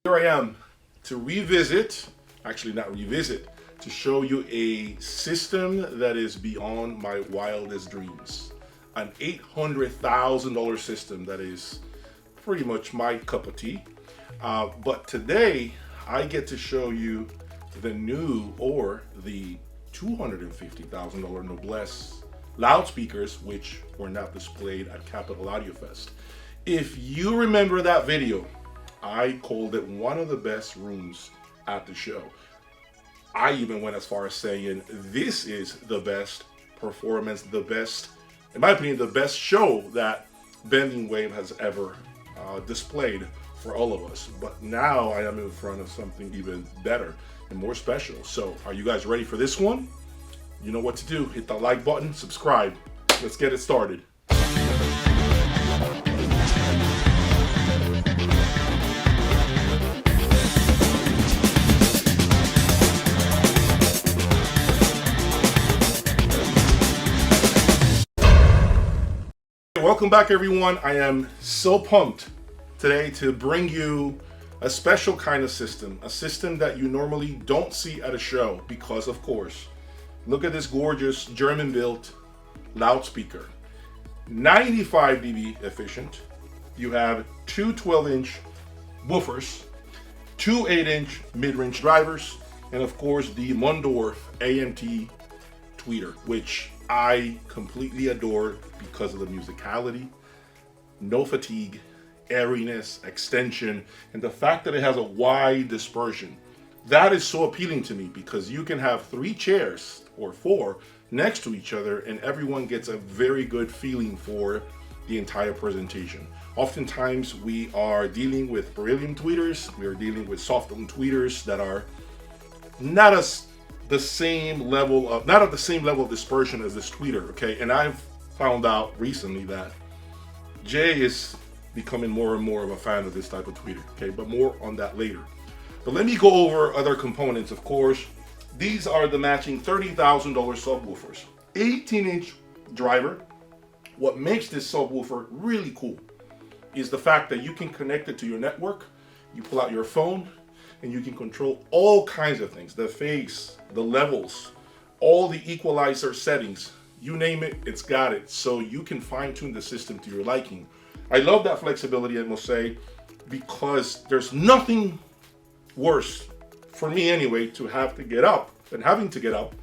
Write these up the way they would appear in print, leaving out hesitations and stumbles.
Here I am to revisit, actually not revisit, to show you a system that is beyond my wildest dreams. An $800,000 system that is pretty much my cup of tea. But today I get to show you the new or the $250,000 noblesse loudspeakers, which were not displayed at Capitol Audio Fest. If you remember that video, I called it one of the best rooms at the show. I even went as far as saying this is the best performance, the best, in my opinion, the best show that Bending Wave has ever displayed for all of us. But now I am in front of something even better and more special. So are you guys ready for this one? You know what to do. Hit the like button, subscribe. Let's get it started. Welcome back, everyone. I am so pumped today to bring you a special kind of system, a system that you normally don't see at a show because, of course, look at this gorgeous German-built loudspeaker. 95 dB efficient. You have two 12-inch woofers, two 8-inch mid-range drivers, and of course the Mundorf AMT tweeter, which I completely adore because of the musicality, no fatigue, airiness, extension, and the fact that it has a wide dispersion. That is so appealing to me because you can have 3 chairs or 4 next to each other and everyone gets a very good feeling for the entire presentation. Oftentimes we are dealing with beryllium tweeters, we are dealing with soft dome tweeters that are not at the same level of dispersion as this tweeter, okay? And I've found out recently that Jay is becoming more and more of a fan of this type of tweeter, okay? But more on that later. But let me go over other components. Of course, these are the matching $30,000 subwoofers. 18-inch driver. What makes this subwoofer really cool is the fact that you can connect it to your network. You pull out your phone and you can control all kinds of things. The phase, the levels, all the equalizer settings. You name it, it's got it. So you can fine tune the system to your liking. I love that flexibility, I must say, because there's nothing worse, for me anyway, to have to get up than having to get up,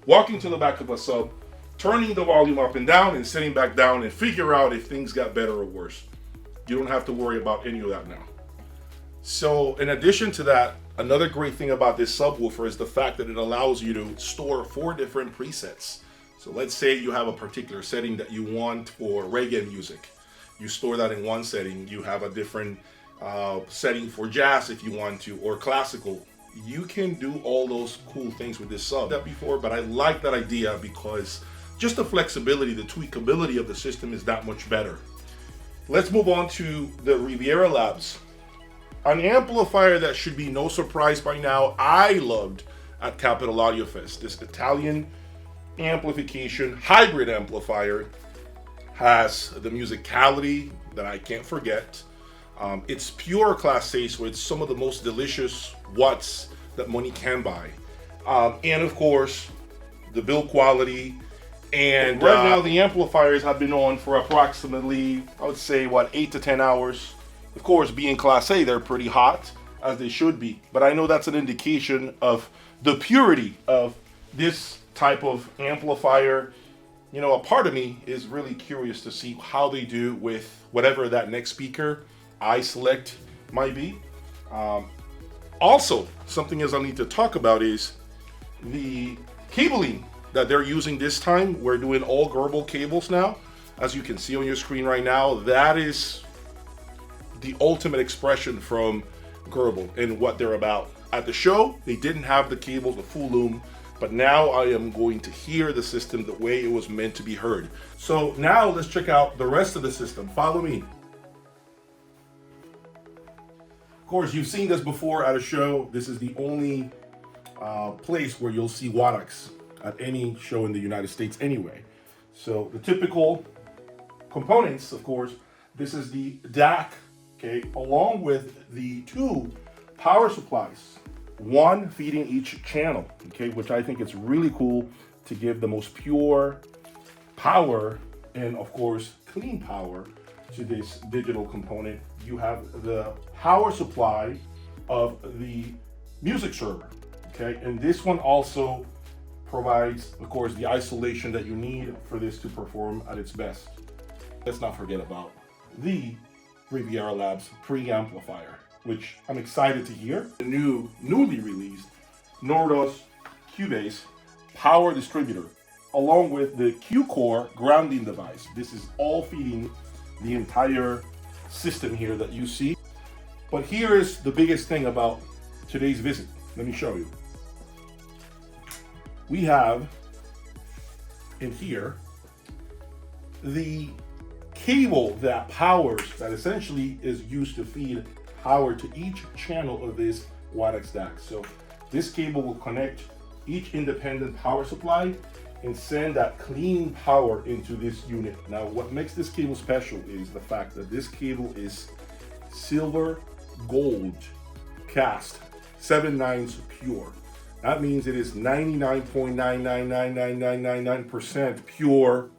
walking to the back of a sub, turning the volume up and down and sitting back down and figure out if things got better or worse. You don't have to worry about any of that now. So in addition to that, another great thing about this subwoofer is the fact that it allows you to store 4 different presets. So let's say you have a particular setting that you want for reggae music. You store that in one setting. You have a different setting for jazz if you want to, or classical. You can do all those cool things with this sub. That before, but I like that idea because just the flexibility, the tweakability of the system is that much better. Let's move on to the Riviera Labs. An amplifier that should be no surprise by now, I loved at Capitol Audio Fest. This Italian amplification hybrid amplifier has the musicality that I can't forget. It's pure Class A, so it's some of the most delicious watts that money can buy. And of course, the build quality. And right now the amplifiers have been on for approximately, I would say, 8 to 10 hours. Of course, being Class A, they're pretty hot, as they should be. But I know that's an indication of the purity of this type of amplifier. You know, a part of me is really curious to see how they do with whatever that next speaker I select might be. Also, something else I need to talk about is the cabling that they're using this time. We're doing all Goebel cables now. As you can see on your screen right now, that is the ultimate expression from Goebel and what they're about. At the show, they didn't have the cables, the full loom, but now I am going to hear the system the way it was meant to be heard. So now let's check out the rest of the system. Follow me. Of course, you've seen this before at a show. This is the only place where you'll see WADAX at any show in the United States anyway. So the typical components, of course, this is the DAC, okay, along with the 2 power supplies, one feeding each channel, okay, which I think is really cool to give the most pure power and of course clean power to this digital component. You have the power supply of the music server, okay, and this one also provides, of course, the isolation that you need for this to perform at its best. Let's not forget about the Riviera Labs preamplifier, which I'm excited to hear. The newly released Nordos Cubase power distributor, along with the Q-Core grounding device. This is all feeding the entire system here that you see. But here is the biggest thing about today's visit. Let me show you. We have in here the cable that powers, that essentially is used to feed power to each channel of this WADAX Dac. So this cable will connect each independent power supply and send that clean power into this unit. Now, what makes this cable special is the fact that this cable is silver gold cast 7/9 pure. That means it is 99.9999999% pure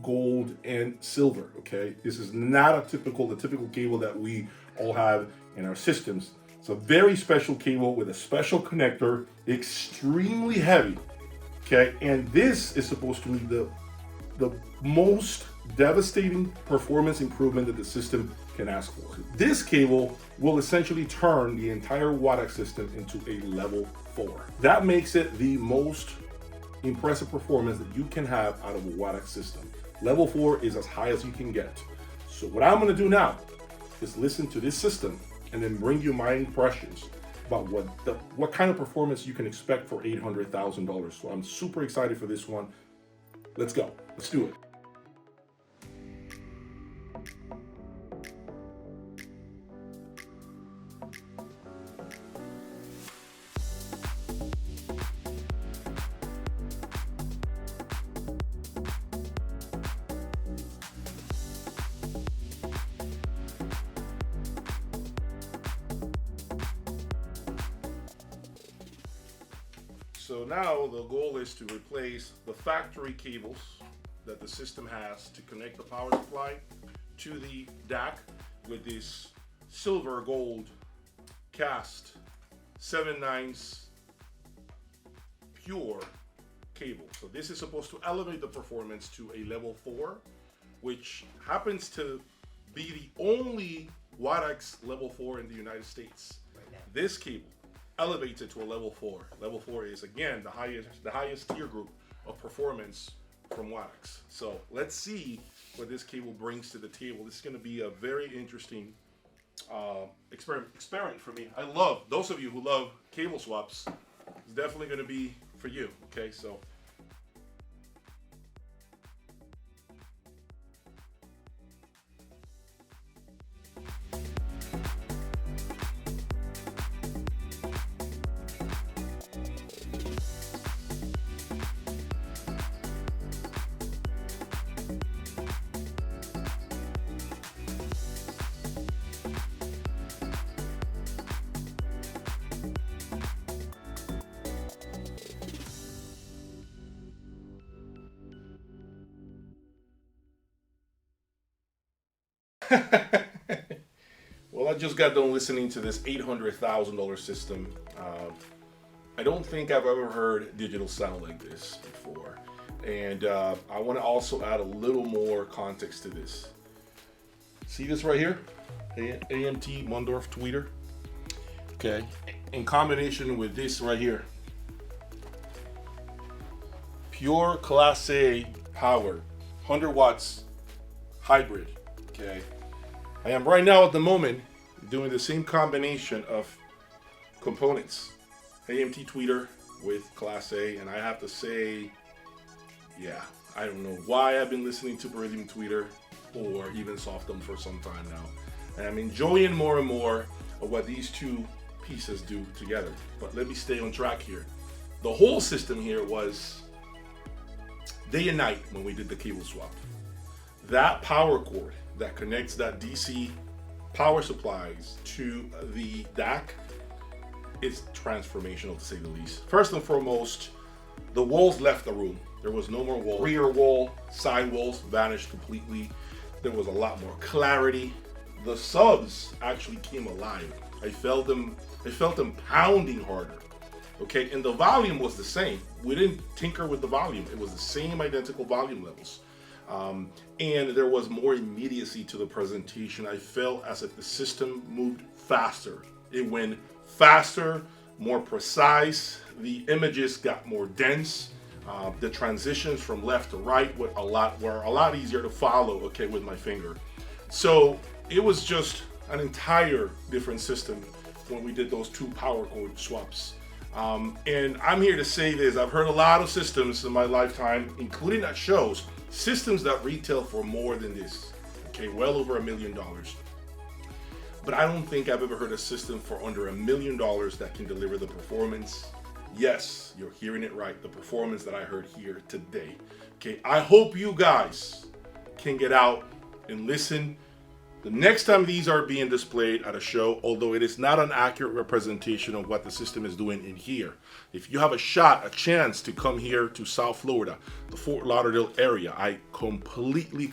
gold and silver, okay? This is not the typical cable that we all have in our systems. It's a very special cable with a special connector, extremely heavy, okay? And this is supposed to be the most devastating performance improvement that the system can ask for. This cable will essentially turn the entire WADAX system into a level 4. That makes it the most impressive performance that you can have out of a WADAX system. Level 4 is as high as you can get. So what I'm gonna do now is listen to this system and then bring you my impressions about what kind of performance you can expect for $800,000. So I'm super excited for this one. Let's go, let's do it. So now the goal is to replace the factory cables that the system has to connect the power supply to the DAC with this silver gold cast 7/9 pure cable. So this is supposed to elevate the performance to a level 4, which happens to be the only WADAX level 4 in the United States. Right now. This cable elevates it to a level 4. Level 4 is again the highest tier group of performance from WADAX. So let's see what this cable brings to the table. This is going to be a very interesting experiment for me. I love, those of you who love cable swaps, it's definitely going to be for you. Okay, so well, I just got done listening to this $800,000 system. I don't think I've ever heard digital sound like this before. And I want to also add a little more context to this. See this right here? AMT Mundorf tweeter. Okay. In combination with this right here. Pure Class A power, 100 watts hybrid. Okay. I am right now at the moment doing the same combination of components. AMT tweeter with Class A, and I have to say, yeah, I don't know why I've been listening to Beryllium tweeter or even Softem for some time now. And I'm enjoying more and more of what these two pieces do together. But let me stay on track here. The whole system here was day and night when we did the cable swap. That power cord that connects that DC power supplies to the DAC it's transformational to say the least. First and foremost, the walls left the room. There was no more wall. Rear wall, side walls vanished completely. There was a lot more clarity. The subs actually came alive. I felt them pounding harder. Okay, and the volume was the same. We didn't tinker with the volume. It was the same identical volume levels. And there was more immediacy to the presentation. I felt as if the system moved faster. It went faster, more precise. The images got more dense. The transitions from left to right were a lot easier to follow, okay, with my finger. So it was just an entire different system when we did those 2 power chord swaps. And I'm here to say this: I've heard a lot of systems in my lifetime, including at shows, systems that retail for more than this, okay, well over $1 million. But I don't think I've ever heard a system for under $1 million that can deliver the performance. Yes, you're hearing it right, the performance that I heard here today. Okay, I hope you guys can get out and listen the next time these are being displayed at a show, although it is not an accurate representation of what the system is doing in here. If you have a chance to come here to South Florida, the Fort Lauderdale area, I completely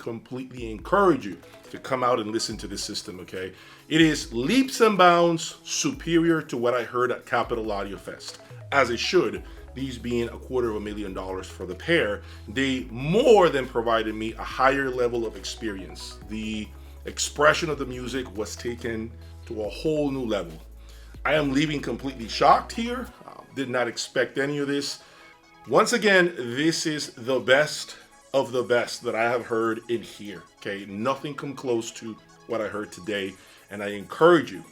encourage you to come out and listen to this system, okay? It is leaps and bounds superior to what I heard at Capitol Audio Fest, as it should. These being $250,000 for the pair, they more than provided me a higher level of experience. The expression of the music was taken to a whole new level. I am leaving completely shocked here. Did not expect any of this. Once again, this is the best of the best that I have heard in here. Okay, nothing come close to what I heard today, and I encourage you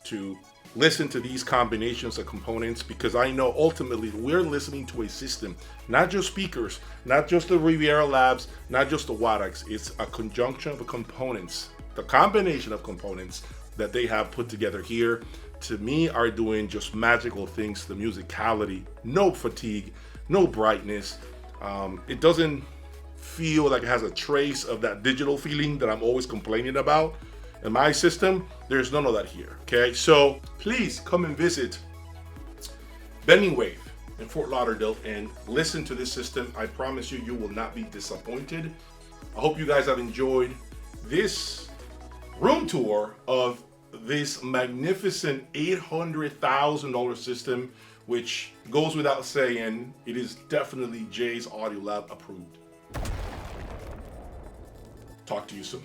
to listen to these combinations of components, because I know ultimately we're listening to a system, not just speakers, not just the Riviera Labs, not just the WADAX. It's a conjunction of components, the combination of components that they have put together here, to me, are doing just magical things. The musicality, no fatigue, no brightness. It doesn't feel like it has a trace of that digital feeling that I'm always complaining about. In my system, there's none of that here, okay? So please come and visit Bending Wave in Fort Lauderdale and listen to this system. I promise you, you will not be disappointed. I hope you guys have enjoyed this room tour of this magnificent $800,000 system, which goes without saying, it is definitely Jay's Audio Lab approved. Talk to you soon.